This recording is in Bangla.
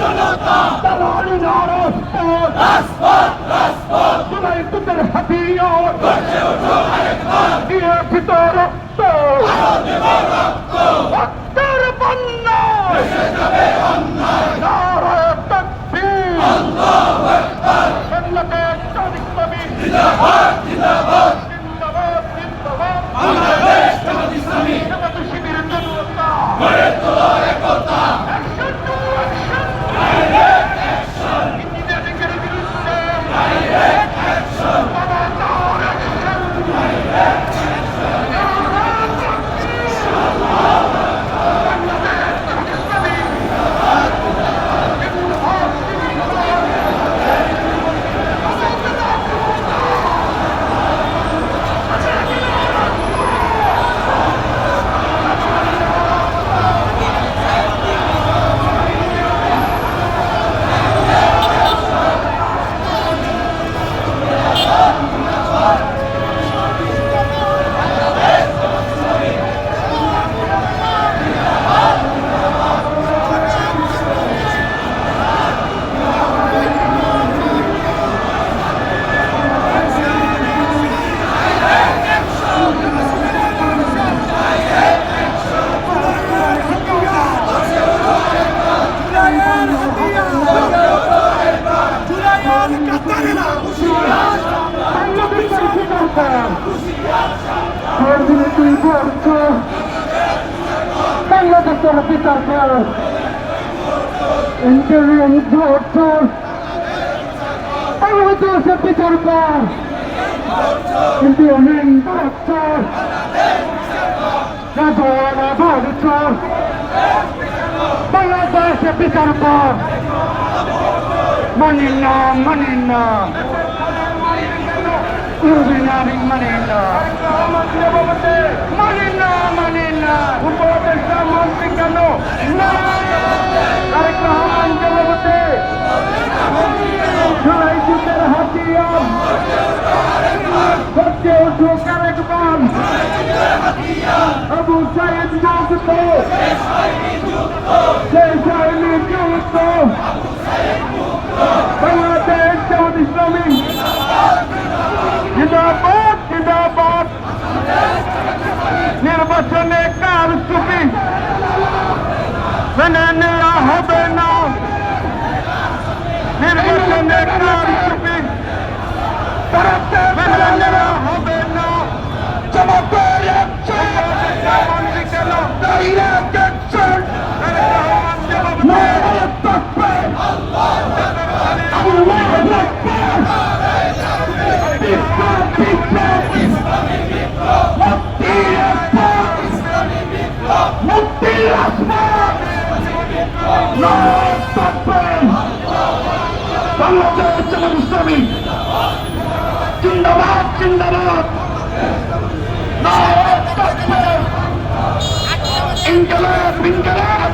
জনতা দালালি না রাজপথ জুলাই তোদের হাতিয়ার দিয়ে ভিতর রক্ত রক্তের বন্যা নারায়ে তাকবীর বাংলাদেশ জামাত ইসলামী জিন্দাবাদ জিন্দাবাদ বাংলাদেশ জামাত ইসলামী জামাত শিবির জনতা গড়ে তোলা একতা action to action direct action ইঞ্জিনিয়ারিংয়ের বিরুদ্ধে direct action Bangladesh action direct বাংলাদেশের বিচার কর ইন্টারিম ভোটর বাংলাদেশের বিচার কর ইন্টারিম ভোটর রাজওয়ালা ভোটর বাংলাদেশের বিচার কর মানি না Ordinary Manila. Manila. Upodesha Mantri Kano. Tareq Rahman Jalawate. Julai Juter Hatiyam. Bacche Utho Karekban. Abu Sayyid Jugto. Sheikhaini Jugto. Bangladesh Jamaat Islami. জিন্দাবাদ জিন্দাবাদ নির্বাচনে কারচুপি মেনে নেওয়া হবে না নির্বাচনে কারচুপি মেনে নেওয়া হবে না জামাতের অ্যাকশন কেন ডাইরেক্ট অ্যাকশন নারায়ে তাকবীর আল্লাহু আকবার বাংলাদেশ জামাত ইসলামী জিন্দাবাদ জিন্দাবাদ নারায়ে তাকবীর ইনকিলাব ইনকিলাব